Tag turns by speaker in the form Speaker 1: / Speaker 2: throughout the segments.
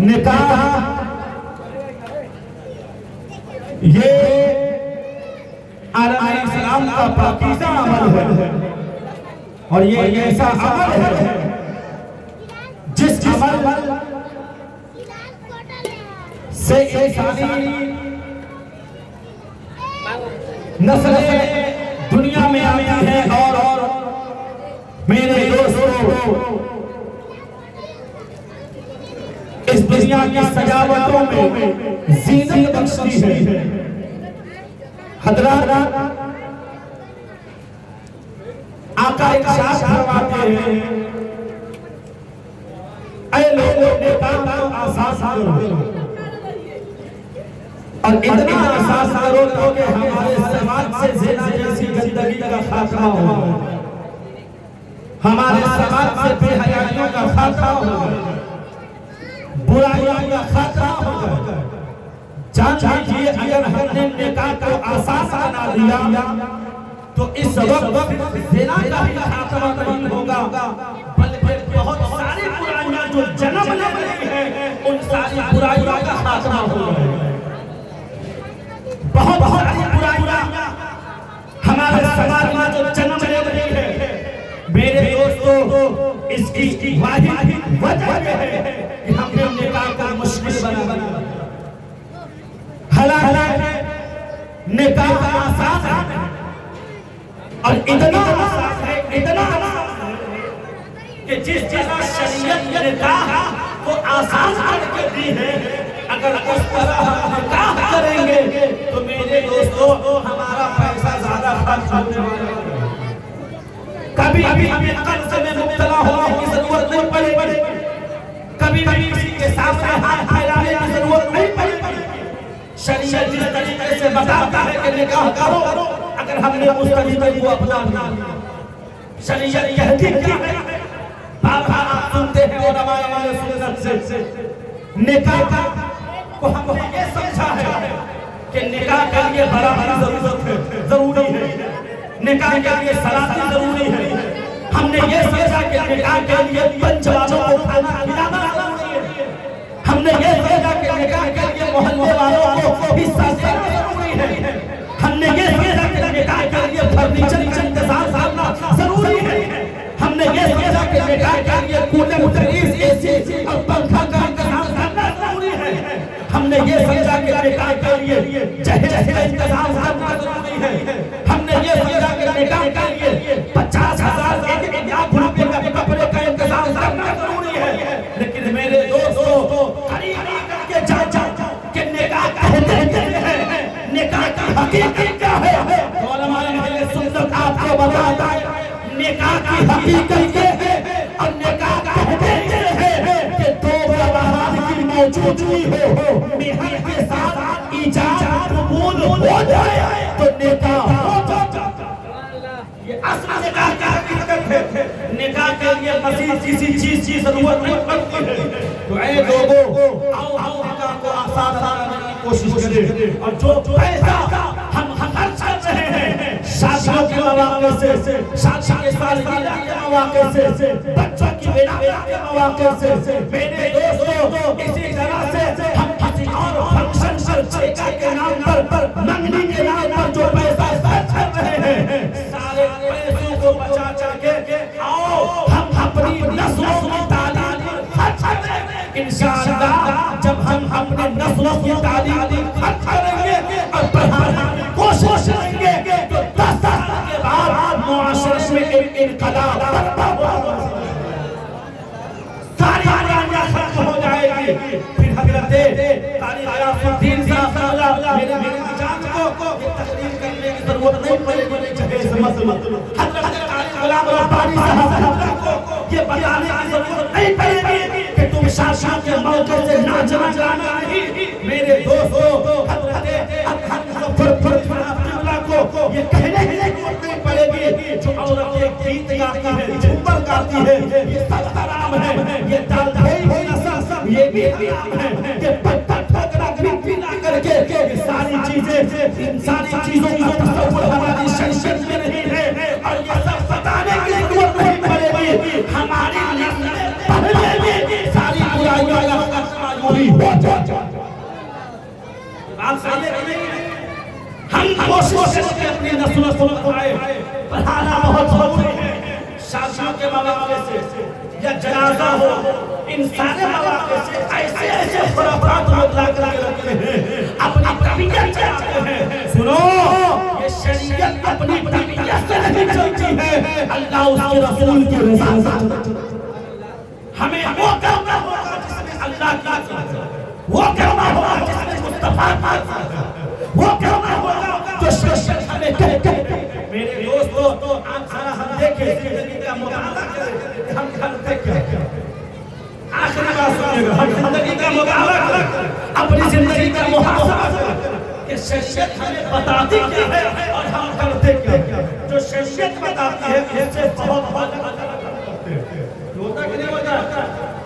Speaker 1: निकाह ये अलैहिस्सलाम का पाकीज़ा अमल है और ये ऐसा अमल है जिस अमल से इंसानी नस्लें दुनिया में आती है और मेरे दोस्तों इस दुनिया की सजावटों में जीनत बख्शती है। हज़रात आका इरशाद फरमाते हैं, ऐ लोगों ने काम को आसान करो और इतना आसान करो कि हमारे समाज से ज़िना जैसी गंदगी का खात्मा हो, हमारे समाज से बेहयाइयों का खात्मा हो, बुराइयों का खात्मा हो। जान लीजिए अगर हमने निकाह को आसान बना दिया तो इस वक्त ज़िना का भी खात्मा नहीं होगा, बल्कि बहुत सारी बुराइयां जो जन्म ले रही हैं उन सारी बुराइयों का खात्मा होगा। बहुत सारी बुराइयां हमारे समाज में जो जन्म ले रही है, मेरे दोस्तों इसकी वाहिद वजह है कि हमने निकाह को मुश्किल बना दिया। हालांकि निकाह आसान है और इतना आसान है, इतना आसान है कि जिस जगह शरीयत निकाह को आसान करके दी है, अगर उस तरह हम निकाह करेंगे तो मेरे दोस्तों हमारा पैसा ज्यादा खर्च होने वाला है। कभी हमें कर्ज में मुब्तला होने की जरूरत नहीं पड़ेगी, कभी किसी के सामने हाथ फैलाने की जरूरत नहीं पड़ेगी। शरीयत जिस तरीके से बताता है कि निकाह करो, अगर हमने उस तरीके को अपना लिया, शरीयत कहती क्या है, आप सुनते हैं और हमारे सुन्नत से निकाह को हमने ये समझा है कि निकाह के लिए बराबरी जरूरत है, जरूरी है, निकाह के लिए सलाती जरूरी है। हमने ये समझा कि निकाह के लिए पंच वालों को खाना खिलाना जरूरी है। हमने ये समझा कि निकाह के लिए मोहल्ले वालों को हिस्सा देना जरूरी है। हमने ये समझा कि निकाह के लिए फर्नीचर का इंतजाम करना जरूरी है। हमने ये समझा कि निकाह के लिए कूलर, एसी और पंखा का इंतजाम करना जरूरी है। हमने ये समझा कि निकाह के लिए जहेज का इंतजाम करना जरूरी है। हमने ये समझा कि निकाह के लिए 50,000 1 लाख रुपए का कपड़े का इंतजाम करना जरूरी है। लेकिन मेरे दोस्तों करीब करके जाओ कि निकाह कहते हैं, निकाह की हकीकत क्या है? तो हमारे सुन्नत आपको बताता है निकाह की हकीकत ये है और निकाह कहते हैं कि दो गवाह की मौजूदगी हो, मिहर के साथ इजाजत कबूल हो जाए तो निकाह हो जाता। ये असल निकाह की हकीकत है। निकाह के लिए मज़ीद किसी चीज की जरूरत नहीं पड़ती है। तो ऐ लोगों आओ निकाह को आसान बनाने की कोशिश करें और जो पैसा हम खर्च कर रहे हैं शादियों के मौके से, शादी के सालगिरह के मौके से, बच्चों की विदाई के मौके से, मेरे दोस्तों इसी तरह से हम किसी और फंक्शन पर ठेका के नाम पर, मंगनी के नाम पर जो पैसा खर्च कर रहे हैं, सारे पैसों को बचा के आओ हम अपनी नस्लों की तालीम खर्च करें। इंशाअल्लाह जब हम अपने नस्लों की तालीम खर्च करेंगे और बढ़ाने की कोशिश करेंगे तो 10 साल के बाद मुआशरे में एक इनकलाब सारी बुराइयां खत्म हो जाएगी। फिर हज़रत कारी गयासुद्दीन साहब मेरे मिजाज को ये तकरीर करने की जरूरत नहीं पड़ेगी, जहेज मत हज़रत कारी गुलाम रब्बानी साहब को ये बताने की जरूरत नहीं पड़ेगी कि तुम शादी के मौके से नाचना जाना नहीं। मेरे दोस्तों को ये कहने की जरूरत नहीं पड़ेगी जो औरतें गीत गाती है, झूमर गाती है, ये सब हराम है। ये दाल भी नशा, ये भी हराम है। ये पत्थर ठोकना, गिट्टी ना करके ये सारी चीजें, इन सारी चीजों का तसव्वुर हमारी शरीयत में नहीं है और ये सब बताने की जरूरत नहीं पड़ेगी। हमारी नस्लें पहले भी सारी बुराइयों का मजबूरी हो जाए। बात सही है कि नहीं? हम कोशिश करके अपनी नस्लों को पढ़ाना बहुत जरूरी है। शादियों के मौके से या जनाजा हो, इन सारे मौके से ऐसे ऐसे खुराफात लोग ला कर रखते हैं, अपनी तबीयत चलाते हैं। सुनो, ये शरीयत अपनी तबीयत से नहीं चलती है, अल्लाह उसके रसूल की रज़ा से। हमें वो करना होगा जिसमें अल्लाह की रज़ा है, वो करना होगा जिसमें मुस्तफा की रज़ा है, वो करना होगा जो शरीयत हमें कहते। मेरे दोस्तों, तो आप सारा हम देखें जिंदगी का मुकाबला करें, हम करते क्या? आखिरी बात सुनिएगा, हम जिंदगी का मुकाबला करें, अपनी जिंदगी का मुहासबा करें कि शरीयत हमें बताती क्या है और हम करते क्या। जो शरीयत बताती है उससे बहुत अलग करते हैं। होता कि नहीं होता?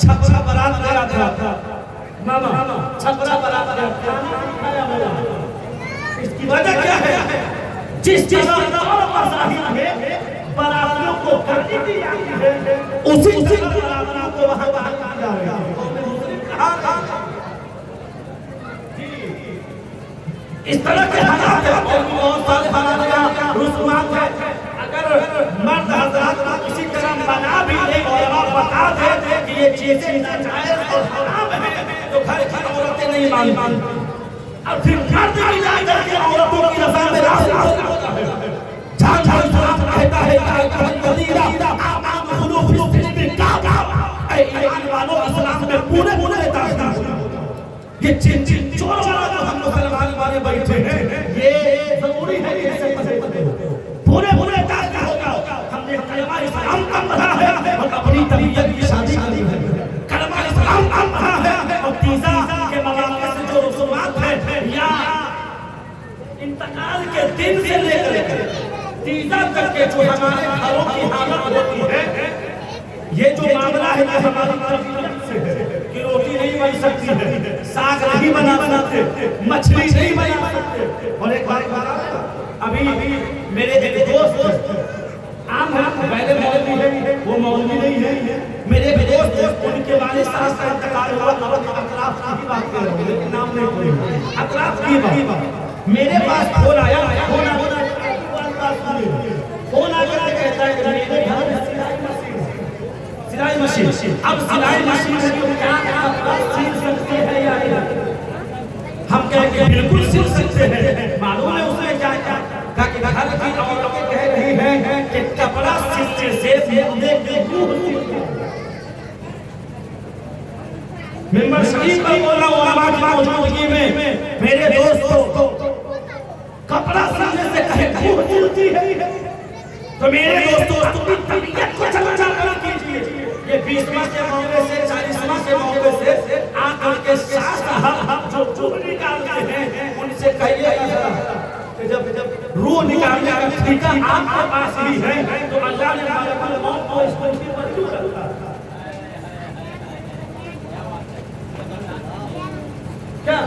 Speaker 1: छपरा बारात ले रहा था मामा, छपरा बारात ले रहा था, इसकी वजह क्या है? जिस मज़ाहिब में बारातियों को गाली दी जाती है, उसी बारातियों को वहाँ किया जा रहा है। इस तरह के हालात है, बहुत सारे हालात रुस्मात है। अगर मर्द हज़रात किसी तरह बना भी ले और आप बता दे कि ये चीजें नाजायज़ और हराम है, तो घर की औरतें नहीं मानती। अब फिर मर्द भी जाकर के औरतों की रज़ा में राज़ी होता है। जहाँ इस्लाम कहता है ईमान वालों, इस्लाम में पूरे ये चिन चोर वाला जो हम मुसलमान वाले बैठे हैं, ये जरूरी है कि इसे पूरे ताज़ा होगा। हमने कलमा इस्लाम का पढ़ा है और अपनी तबीयत की शादी करी है। कलमा इस्लाम का पढ़ा है और तीजा के मवाक़े से जो रसूमात है या इंतकाल के दिन से लेकर तीजा तक के जो हमारे घरों की हालत होती है, ये जो मामला है ये हमारी तबीयत से है कि रोटी नहीं बन सकती है, साग नहीं बनाते, मछली नहीं बना सकते। और एक बात अभी मेरे दोस्त आम पहले है, वो मौलवी नहीं है, मेरे दोस्त उनके वाले साथ का इंतकाल हुआ। अतराफ की बात कर रहे हैं लेकिन नाम नहीं बोले, अतराफ की बात। मेरे पास फोन आया, फोन आकर कहता है कि मेरे घर सिलाई मशीन, अब सिलाई मशीन को क्या सिल सकते हैं या नहीं? हम कहेंगे बिल्कुल सिल सकते हैं। मालूम है उसने क्या कहा कि घर की औरतें कह रही हैं कि कपड़ा सिलने से मुर्दे के मुंह मेंबर शरीफ भी बोला उलमा की मौजूदगी में, मेरे दोस्तों कपड़ा सिलने से कहे मुंह खुलती है। तो मेरे दोस्तों अपनी तबीयत को चमचा कर कीजिए। ये 20वां के मौके से 40वां के मौके से आकर के साथ जो चूह निकालते हैं उनसे कहिएगा कि जब रूह निकालने का तरीका आपके पास ही है तो अल्लाह ने हमारे मौत को इसको मंजूर रखा। क्या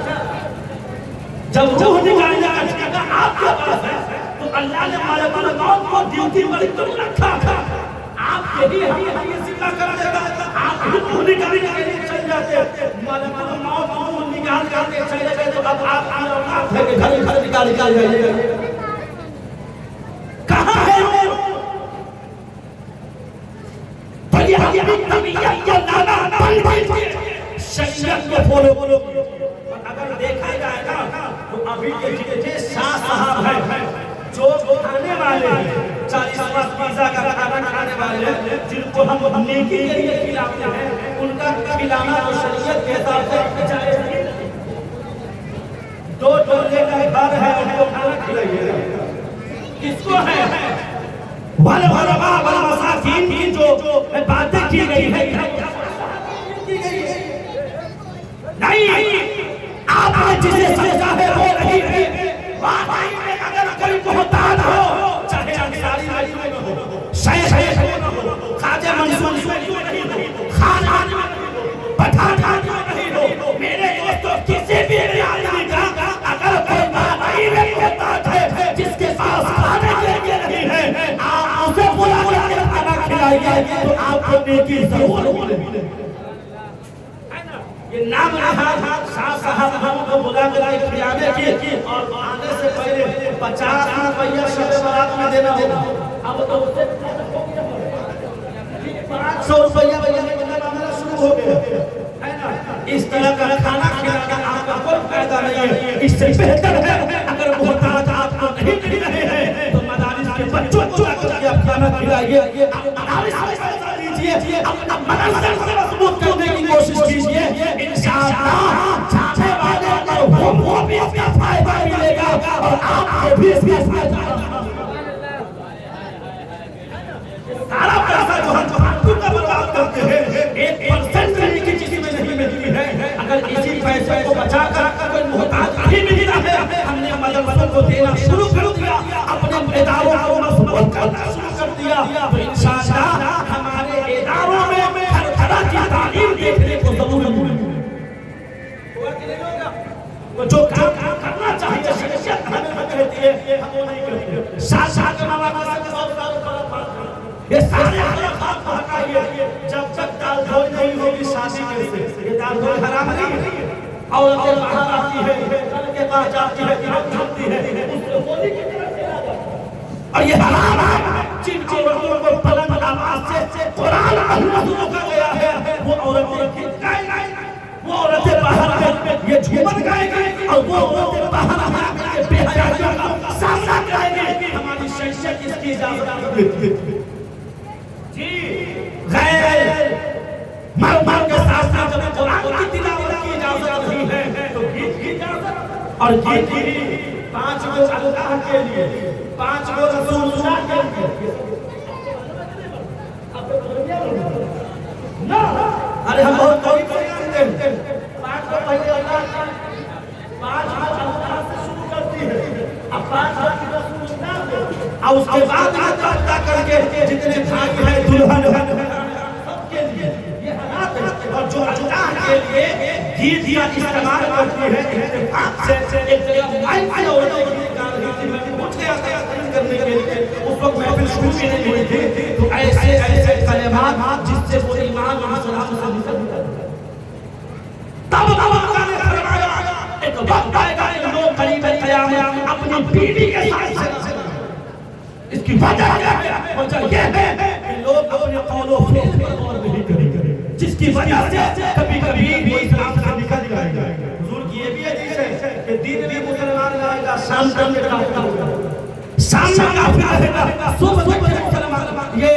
Speaker 1: जब रूह निकालने का तरीका आपके पास है तो अल्लाह ने हमारे मौत को ड्यूटी पर तुम रखा। आप यदि हम ये सिला कर देगा, आप रूह निकालने के लिए चल जाते, मौत निकाल करके चले गए तो अब आप घर निकाल जाइए। कहाँ है वो? तबीयत का नाना शरीयत को फॉलो। अगर देखा जाएगा तो अभी के शाह साहब है जो खाने वाले 40वां पिज़्ज़ा का खाना खाने वाले जिनको हम नेकी के लिए खिलाते हैं, उनका खिलाना तो शरीयत के हिसाब से जायज़ नहीं। दो टोले का घर है, उनको खाना खिलाइए। किसको है? वाले मसाकीन की जो बातें की गई है नहीं, आपने जिसे समझा है वो नहीं है। अगर कोई मोहताज हो, चाहे अंसारी नहीं हो, शेख हो, खाजा मंसूर नहीं हो, खान पठान नहीं हो, मेरे दोस्तों किसी भी आदमी का अगर कोई माई में मोहताज है जिसके पास खाने के लिए नहीं है, आप उसे बुला कर खाना खिलाइए तो आपको नेकी जरूर मिलेगी। ये नाम रहा साहब हमको बुला कर खिलाने की और आने से पहले 50 रुपया शब बारात में देना होगा। अब तो उससे 500 रुपया मामला शुरू हो गया है ना। इस तरह का खाना खिलाना आपका कोई फायदा नहीं है। इससे बेहतर है अगर मोहताज आपको नहीं मिल रहे हैं तो मदारिस के बच्चों को आप खाना खिलाइए, अपना मदरसा मजबूत करने की कोशिश कीजिए। इंशाअल्लाह जाने वाले को भी इसका फायदा मिलेगा और आपको भी इसका फायदा। सारा पैसा जो हम फालतू का बर्बाद करते हैं 1% की किसी में नहीं मिलती है। अगर इसी पैसे को बचाकर कोई मोहताज नहीं मिल रहा है, हमने मदरसों को देना शुरू कर दिया, अपने इदारों को मजबूत करना शुरू कर दिया, तो इंशाअल्लाह हमारे इदारों में हर तरह की तालीम देखने को जरूर मिलेगी। तो जो काम करना चाहिए शरीयत हमें कहती है हम वो नहीं करते। साथ ये सारे खराब हटाइए। जब तक दाल धोई नहीं होगी शादी कैसे? ये दाल धोई हराम नहीं है। औरतें बाहर आती है, घर के पास जाती है, खाती है, उसको बोली की तरह से आ जाता। और ये हराम है। जिन औरतों को बुलंद आवाज से कुरान अल्लाह रोका गया है, वो औरतें वो औरतें बाहर आकर ये झूमर गाएंगी और वो औरतें बाहर आकर बेहयाइयों का सामना करेंगी। हमारी शरीयत इसकी इजाजत देती है। जी गैर मर्द के साथ साथ जब कुरान की तिलावत की इजाजत नहीं है तो गीत की इजाजत, और गीत भी 5 गो अल्लाह के लिए, 5 गो रसूलुल्लाह के लिए। अरे हम बहुत करीब से जानते हैं 5 गो पहले अल्लाह 5 गो अल्लाह से शुरू करती है, अब 5 गो की रसूलुल्लाह से, और उसके बाद अदा करके जितने भाई है दुल्हन सबके लिए ये हालात है। और जो अल्लाह के लिए गीत का इस्तेमाल करती है इत्तेफाक से एक जगह माइक से औरतें गीत गा रही थी, मैं पूछ गया था करने के लिए, उस वक्त महफिल शुरू भी नहीं हुई थी, तो ऐसे ऐसे कलमात जिससे वो ईमान और इस्लाम से निकल तब गाने फरमाया एक वक्त आएगा इन लोग करीब क़यामत अपनी बीवी के साथ। इसकी वजह क्या है? वजह यह है कि लोग अपने कौलो फेल पर गौर नहीं करेंगे, जिसकी वजह से कभी-कभी वो इस्लाम से निकल जाएंगे। हुजूर की ये भी हदीस है कि दिन में मुसलमान रहेगा, शाम को काफिर होगा, शाम में काफिर रहेगा, सुबह मुसलमान ये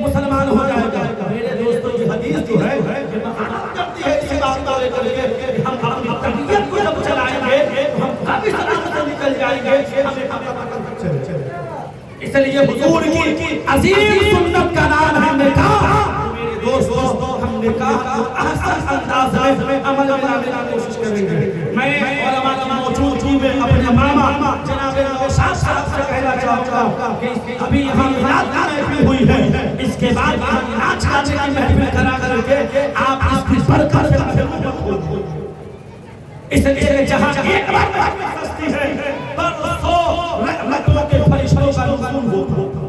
Speaker 1: मुसलमान हो जाएगा। मेरे दोस्तों ये हदीस जो है ये महानत करती है इसी बात को लेकर के हम अपनी तबीयत को जब चलाएंगे हम काफी सलामत से निकल जाएंगे। इसलिए हुजूर की अजीम सुन्नत का नाम है निकाह। मेरे दोस्तों हम निकाह को अहसन अंदाज में अमल में लाने की कोशिश करेंगे। मैं उलमा की मौजूदगी में अपने मामा जनाब नौशाद साहब से कहना चाहूँगा कि अभी यहाँ मिलाद की महफिल हुई है, इसके बाद नाच गाने की महफिल करा करके आप इसकी बरकत से महफिल मत खोलिए। इसलिए जहाँ एक बार सस्ती है बरसों रहमतों के फरिश्तों का नुज़ूल होता,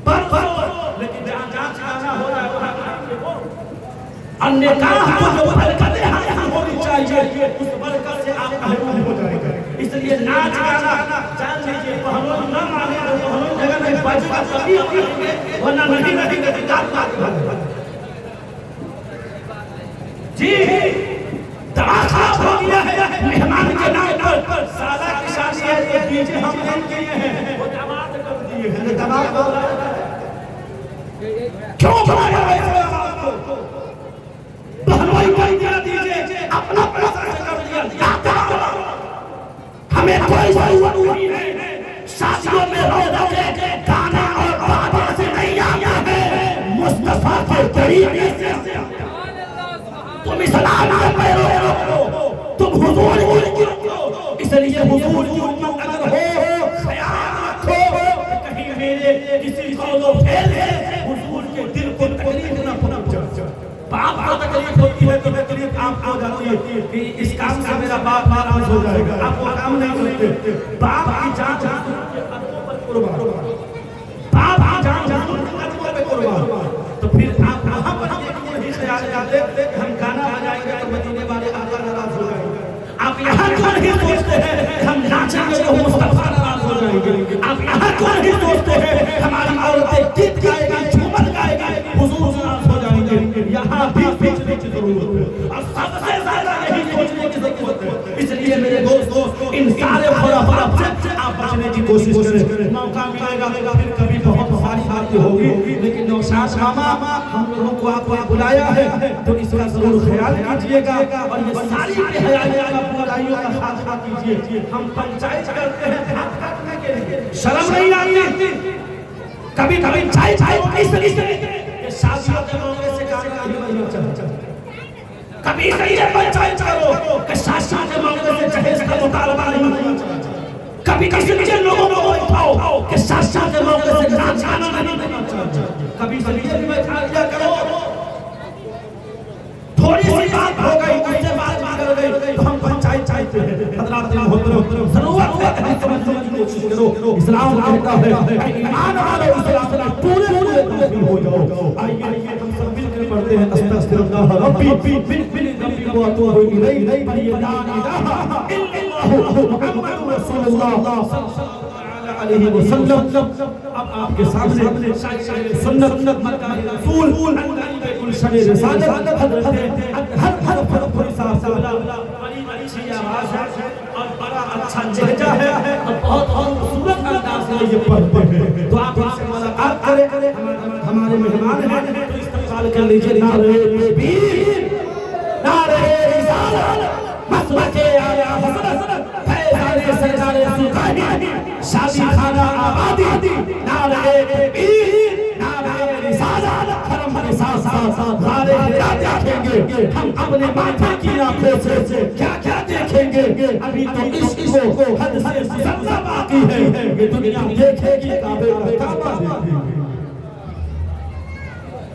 Speaker 1: बरसों, लेकिन जहाँ जांच गाना हो रहा है और निकाह को जो बरकतें यहाँ होनी चाहिए उस बरकत से आप महरूम हो जाएंगे। इसलिए नाच गाना जान लीजिए, पहलवान न माने तो पहलवान जगह में बजवा सभी अपने वरना नहीं जी तमाशा हो गया है। मेहमान के नाम पर साला की शादी है तो डीजे हम नहीं किए हैं, वो दामाद कर दिए हैं। दामाद क्यों बनाया है आपको? बहनोई कर दिया दीजिए, अपना पैसा से कर दिया। हमें कोई जरूरत नहीं है शादियों में रौनक गाना और बाबा से नहीं आया है, मुस्तफा के तरीके से तुम इस्लाम के पैरों हो, तुम हुजूर की हो। इसलिए हुजूर की उम्मत अगर हो ख्याल रखो कहीं मेरे किसी कौलो फेल है हुजूर के दिल को तकलीफ न पहुंचे। बाप को तकलीफ होती है तो तकलीफ आपको जाती है कि इस काम से मेरा बाप नाराज हो जाएगा, आप वो काम नहीं करते। बाप की जान कुर्बान, बाप की जान पे कुर्बान, तो फिर आप वहां पर ख्याल हम गाना आ जाएगा तो मदीने वाले ही सोचते हैं हम नाचेंगे तो मुस्तफा नाराज हो जाएंगे। आप यहाँ कौन ही सोचते हैं हमारी औरतें गीत गाएगी, झूमर गाएगी, हुजूर नाराज हो जाएंगे। यहाँ भी सोचने की जरूरत है और सबसे ज्यादा यही सोचने की जरूरत है। इसलिए मेरे दोस्तों इन सारे खुराफात से आप बचने की कोशिश करें। मौका मिलेगा फिर कभी बहुत सारी बातें होगी, लेकिन नौशाद मामा हम लोगों को आपने बुलाया है तो इसका जरूर ख्याल कीजिएगा और ये सारी बेहयाइयों का बुराइयों का खात्मा कीजिए। हम पंचायत करते हैं हाथ काटने के लिए, शर्म नहीं आती? कभी कभी चाय इस तरीके के शादियों के मौके से कभी सही है पंचायत करो कि शादियों के मौके से जहेज का मुतालबा नहीं होना चाहिए। कभी किसी लोगों को उठाओ कि शादियों के मौके से नाच गाना नहीं होना चाहिए। कभी सलिए भी बैठा दिया करो, थोड़ी सी बात हो गई उससे बात कर गई तो हम पंचायत चाहते हैं। हजरात मोहतरम जरूरत है कि समझने की कोशिश करो। इस्लाम कहता है ईमान वाले इस्लाम में पूरे दाखिल हो जाओ। आइए हम सब मिलकर पढ़ते हैं अस्तगफिरुल्लाह रब्बी मिन ज़ंबी व अतूबु इलैहि ला इलाहा इल्लल्लाह मुहम्मदुर रसूलुल्लाह सल्लल्लाहु अलैहि वसल्लम। अब आपके सामने सुन्नत रसूल कुल शने रिसालत हजरत हर फरफरी साहब बड़ी अच्छी आवाज है और बड़ा अच्छा लहजा है और बहुत खूबसूरत अंदाज से ये पढ़ते हैं। तो आप इनसे मुलाकात करें, हमारे मेहमान हैं तो इस्तकबाल कर लीजिए। नारे तकबीर, नारे रिसालत, मसलके आला हज़रत, फैज़ाने सरकारे सुल्तानी, शादी खाना आबादी, नारे तकबीर, नारे रिसालत, हरम के साथ नारे देखेंगे हम अपने माथे की आंखों से क्या क्या देखेंगे। अभी तो इसको हद से ज्यादा बाकी है, ये दुनिया देखेगी काबे का काबा देखेगी।